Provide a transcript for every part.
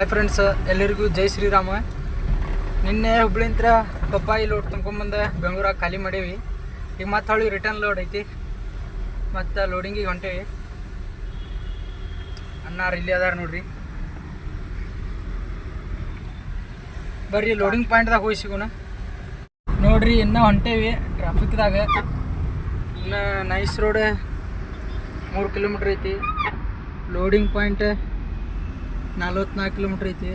Friends, ಎಲ್ಲರಿಗೂ ಜೈ ಶ್ರೀರಾಮ. ನಿನ್ನೆ ಹುಬ್ಳಿಂತ್ರ ಪಪ್ಪಾಯಿ ಲೋಡ್ ತುಂಬ್ಕೊಂಬಂದು ಬೆಂಗಳೂರಾಗ ಖಾಲಿ ಮಾಡೀವಿ. ಈಗ ಮತ್ತೆ ಹೊಳ್ಳಿ ರಿಟರ್ನ್ ಲೋಡ್ ಐತಿ, ಮತ್ತು ಲೋಡಿಂಗಿಗೆ ಹೊಂಟೇವಿ. ಅಣ್ಣಾರು ಇಲ್ಲಿ ಅದಾರ ನೋಡ್ರಿ. ಬರ್ರಿ ಲೋಡಿಂಗ್ ಪಾಯಿಂಟ್ದಾಗ ಹೋಗಿ ಸಿಗೋಣ. ನೋಡ್ರಿ ಇನ್ನೂ ಹೊಂಟೇವಿ ಟ್ರಾಫಿಕ್ದಾಗ. ಇನ್ನು ನೈಸ್ ರೋಡ್ 3 ಕಿಲೋಮೀಟ್ರ್ ಐತಿ. ಲೋಡಿಂಗ್ ಪಾಯಿಂಟ್ 44 ಕಿಲೋಮೀಟ್ರ್ ಐತಿ.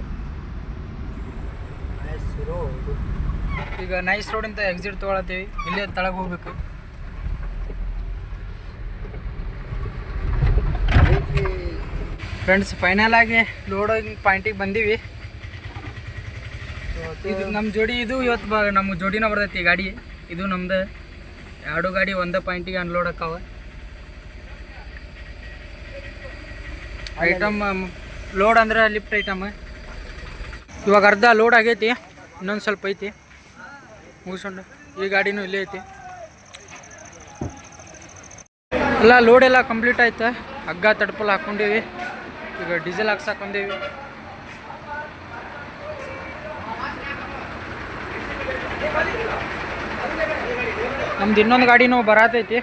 ಈಗ ನೈಸ್ ರೋಡಿಂದ ಎಕ್ಸಿಟ್ ತೊಗೊಳತ್ತೀವಿ. ಇಲ್ಲೇ ತಳಗೆ ಹೋಗ್ಬೇಕು. ಫ್ರೆಂಡ್ಸ್, ಫೈನಲ್ ಆಗಿ ಲೋಡಿಂಗ್ ಪಾಯಿಂಟಿಗೆ ಬಂದೀವಿ. ಇದು ನಮ್ಮ ಜೋಡಿ. ಇದು ಇವತ್ತು ನಮ್ಮ ಜೋಡಿನ ಬರ್ತೈತಿ ಗಾಡಿ. ಇದು ನಮ್ದು 2 ಗಾಡಿ ಒಂದೇ ಪಾಯಿಂಟಿಗೆ ಅನ್ಲೋಡ್ ಆಕಾವ. ಐಟಮ್ ಲೋಡ್ ಅಂದ್ರೆ ಲಿಫ್ಟ್ ಐಟಮ್. ಇವಾಗ ಅರ್ಧ ಲೋಡ್ ಆಗೈತಿ, ಇನ್ನೊಂದು ಸ್ವಲ್ಪ ಐತಿ ಮುಗಿಸ್ಕೊಂಡು. ಈ ಗಾಡಿನೂ ಇಲ್ಲೇ ಐತಿ. ಎಲ್ಲ ಲೋಡ್ ಎಲ್ಲ ಕಂಪ್ಲೀಟ್ ಆಯ್ತು. ಹಗ್ಗ ತಡ್ಪಲ್ ಹಾಕ್ಕೊಂಡೀವಿ. ಈಗ ಡೀಸೆಲ್ ಹಾಕ್ಸಾಕೊಂಡೀವಿ. ನಮ್ದು ಇನ್ನೊಂದು ಗಾಡಿನೂ ಬರತೈತಿ.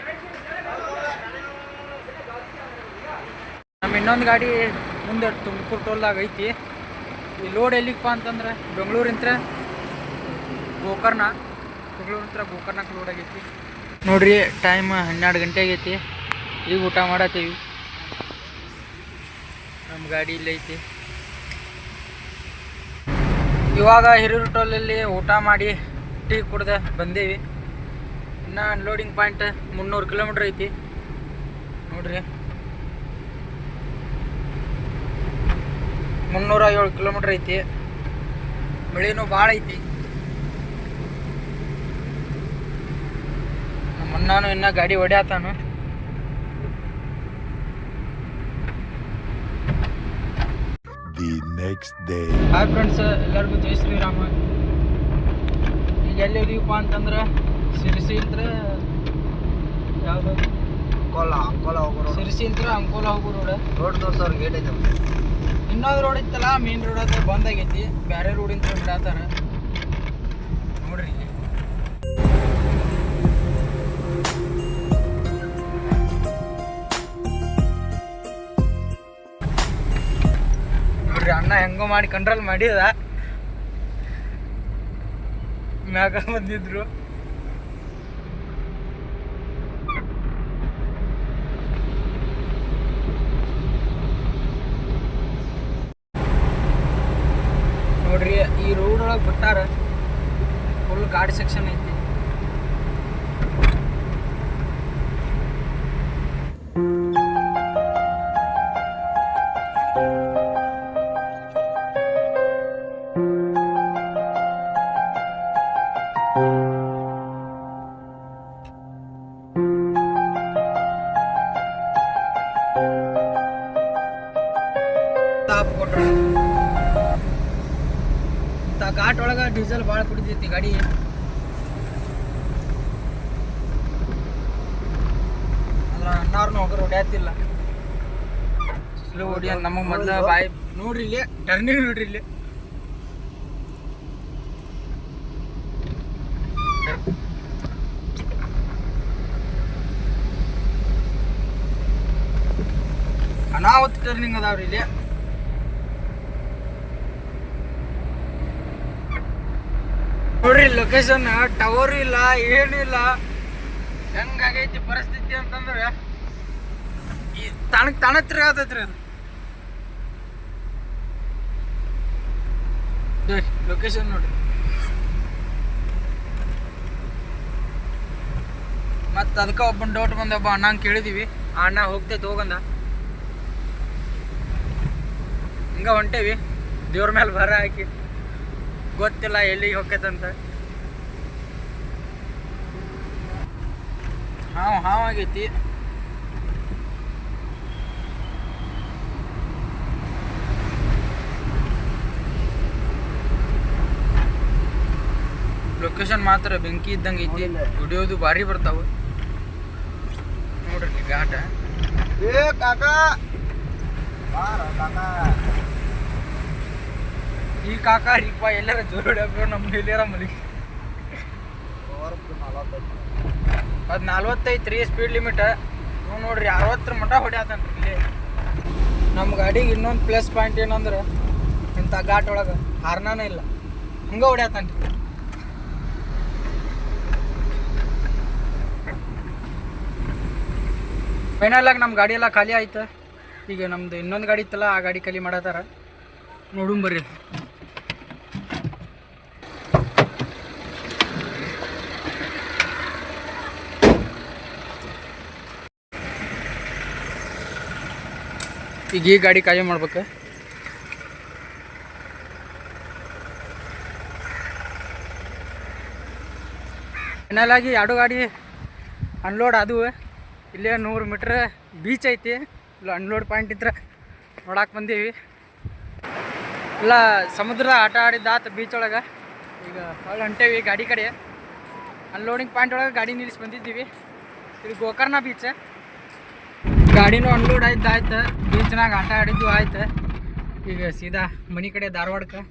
ನಮ್ಮ ಇನ್ನೊಂದು ಗಾಡಿ ಮುಂದೆ ತುಮಕೂರು ಟೋಲ್ದಾಗ ಐತಿ. ಈ ಲೋಡ್ ಎಲ್ಲಿಗಪ್ಪ ಅಂತಂದ್ರೆ ಬೆಂಗಳೂರಿಂತ್ರ ಗೋಕರ್ಣಕ್ಕೆ ಲೋಡ್ ಆಗೈತಿ. ನೋಡ್ರಿ, ಟೈಮ್ 12 ಗಂಟೆ ಆಗೈತಿ. ಈಗ ಊಟ ಮಾಡತ್ತೀವಿ. ನಮ್ಮ ಗಾಡಿ ಇಲ್ಲೇ ಐತಿ. ಇವಾಗ ಹಿರಿಯೂರು ಟೋಲಲ್ಲಿ ಊಟ ಮಾಡಿ ಟೀ ಕುಡ್ದೆ ಬಂದೀವಿ. ಇನ್ನು ಅನ್ಲೋಡಿಂಗ್ ಪಾಯಿಂಟ್ 300 ಕಿಲೋಮೀಟ್ರ್ ಐತಿ. ನೋಡ್ರಿ, 307 ಕಿಲೋಮೀಟ್ರ್ ಐತಿ. ಮಳೆನೂ ಭಾಳ ಐತಿ. ನಮ್ಮ ಅಣ್ಣಾನು ಇನ್ನೂ ಗಾಡಿ ಹೊಡ್ಯಾತಾನು. ಹಾಯ್ ಫ್ರೆಂಡ್ಸ್, ಎಲ್ಲರಿಗೂ ಜೈ ಶ್ರೀರಾಮ. ಈಗ ಎಲ್ಲಿ ಇದೀವಪ್ಪ ಅಂತಂದ್ರೆ ಸಿರಿಸಿ ಇಂತ್ರ ಯಾವುದು ಸಿರಿಸಿ ಇಂತ್ರ ಅಂಕೋಲ ಹೋಗೋ ರೋಡ್ ತೋರ್ಸೋರು ಗೇಟ್ ಐತೆ. ಇನ್ನೊಂದು ರೋಡ್ ಇತ್ತಲ್ಲ, ಮೇನ್ ರೋಡ್ ಅದು ಬಂದ್ ಆಗೈತಿ. ಬೇರೆ ರೋಡಿಂದ ಬಿಡಾತಾರ ನೋಡ್ರಿ. ನೋಡ್ರಿ, ಅಣ್ಣ ಹೆಂಗೋ ಮಾಡಿ ಕಂಟ್ರೋಲ್ ಮಾಡಿದ. ಮ್ಯಾಗ ಬಂದಿದ್ರು. ನೋಡ್ರಿ, ಈ ರೋಡ್ ಒಳಗೆ ಬಿಟ್ಟಾರ. ಫುಲ್ ಗಾಡಿ ಸೆಕ್ಷನ್ ಐತಿ. ಘಾಟ್ ಒಳಗೆ ಡೀಸೆಲ್ ಭಾಳ ಕುಡಿತೈತಿ ಗಾಡಿ. ಅದ್ರ ಅಣ್ಣಾರ್ನು ಹೋಗೋರು ಹೊಡ್ಯಾತಿಲ್ಲ. ಸ್ಲೋ ಹೊಡಿಯ ನಮಗೆ ಮೊದಲು ಬಾಯಿ. ನೋಡ್ರಿ ಇಲ್ಲಿ ಟರ್ನಿಂಗ್ ನೋಡ್ರಿ. ಇಲ್ಲಿ ಅನಾಹುತ ಟರ್ನಿಂಗ್ ಅದಾವ್ರಿ. ಇಲ್ಲಿ ನೋಡ್ರಿ, ಲೊಕೇಶನ್ ಟವರ್ ಇಲ್ಲ, ಏನು ಇಲ್ಲ. ಹೆಂಗಾಗೈತಿ ಪರಿಸ್ಥಿತಿ ಅಂತಂದ್ರೆ ಈ ತಣತ್ರ ಆತೈತ್ರಿ ಅದು. ಲೊಕೇಶನ್ ನೋಡ್ರಿ. ಮತ್ತು ಅದಕ್ಕೆ ಒಬ್ಬನ ಡೌಟ್ ಬಂದ. ಒಬ್ಬ ಅಣ್ಣಂಗೆ ಕೇಳಿದೀವಿ. ಆ ಅಣ್ಣ ಹೋಗ್ತೈತೆ ಹೋಗಂದ. ಹಿಂಗ ಹೊಂಟೇವಿ. ದೇವ್ರ ಮೇಲೆ ಭಾರ ಹಾಕಿ. ಗೊತ್ತಿಲ್ಲ ಎಲ್ಲಿಗೆ ಹೋಗ್ತೈತಂತ. ಹಾವಾಗೈತಿ. ಲೊಕೇಶನ್ ಮಾತ್ರ ಬೆಂಕಿ ಇದ್ದಂಗೆ ಐತಿ. ವಿಡಿಯೋದು ಭಾರಿ ಬರ್ತಾವ ನೋಡ್ರಿ. ಘಾಟ ಈ ಕಾಕ ರೀಪ ಎಲ್ಲಾರ ಜೋರು ಹೊಡ್ಯಾಕ ನಮ್ಮ ಎಲ್ಲಾರ ಮಲಿಗೆ ಅದು 45 ರೀ ಸ್ಪೀಡ್ ಲಿಮಿಟ್. ನೀವು ನೋಡ್ರಿ 60 ಮಟ್ಟ ಹೊಡ್ಯಾತನ್ರಿ ಇಲ್ಲಿ. ನಮ್ಮ ಗಾಡಿಗೆ ಇನ್ನೊಂದು ಪ್ಲಸ್ ಪಾಯಿಂಟ್ ಏನಂದ್ರೆ ಇಂಥ ಘಾಟ್ ಒಳಗೆ ಹಾರ್ನಾನೇ ಇಲ್ಲ, ಹಂಗೆ ಹೊಡ್ಯಾತನ್ರಿ. ಫೈನಲಾಗಿ ನಮ್ಮ ಗಾಡಿ ಎಲ್ಲ ಖಾಲಿ ಆಯ್ತು. ಈಗ ನಮ್ದು ಇನ್ನೊಂದು ಗಾಡಿ ಇತ್ತಲ್ಲ, ಆ ಗಾಡಿ ಖಾಲಿ ಮಾಡತ್ತಾರ. ನೋಡುಂ ಬರ್ರಿ. ಈಗ ಈ ಗಾಡಿ ಖಾಲಿ ಮಾಡ್ಬೇಕು. ಫೈನಲಾಗಿ 2 ಗಾಡಿ ಅನ್ಲೋಡ್ ಅದು. ಇಲ್ಲೇ 100 ಮೀಟ್ರ್ ಬೀಚ್ ಐತಿ, ಇಲ್ಲ ಅನ್ಲೋಡ್ ಪಾಯಿಂಟ್ ಇದ್ರೆ ನೋಡಕ್ಕೆ ಬಂದೀವಿ. ಇಲ್ಲ ಸಮುದ್ರದ ಆಟ ಆಡಿದ್ದಾತ ಬೀಚ್ ಒಳಗೆ. ಈಗ ಹೊಳ್ಳಿ ಹೊಂಟೇವಿ ಗಾಡಿ ಕಡೆ. ಅನ್ಲೋಡಿಂಗ್ ಪಾಯಿಂಟ್ ಒಳಗೆ ಗಾಡಿ ನಿಲ್ಲಿಸಿ ಬಂದಿದ್ದೀವಿ. ಇದು ಗೋಕರ್ಣ ಬೀಚ್. ಗಾಡಿನೂ ಅನ್ಲೋಡ್ ಆಯ್ತು, ಬೀಚ್ನಾಗ ಆಟ ಆಡಿದ್ದು ಆಯ್ತು. ಈಗ ಸೀದಾ ಮನೆ ಕಡೆ ಧಾರವಾಡಕ್ಕೆ.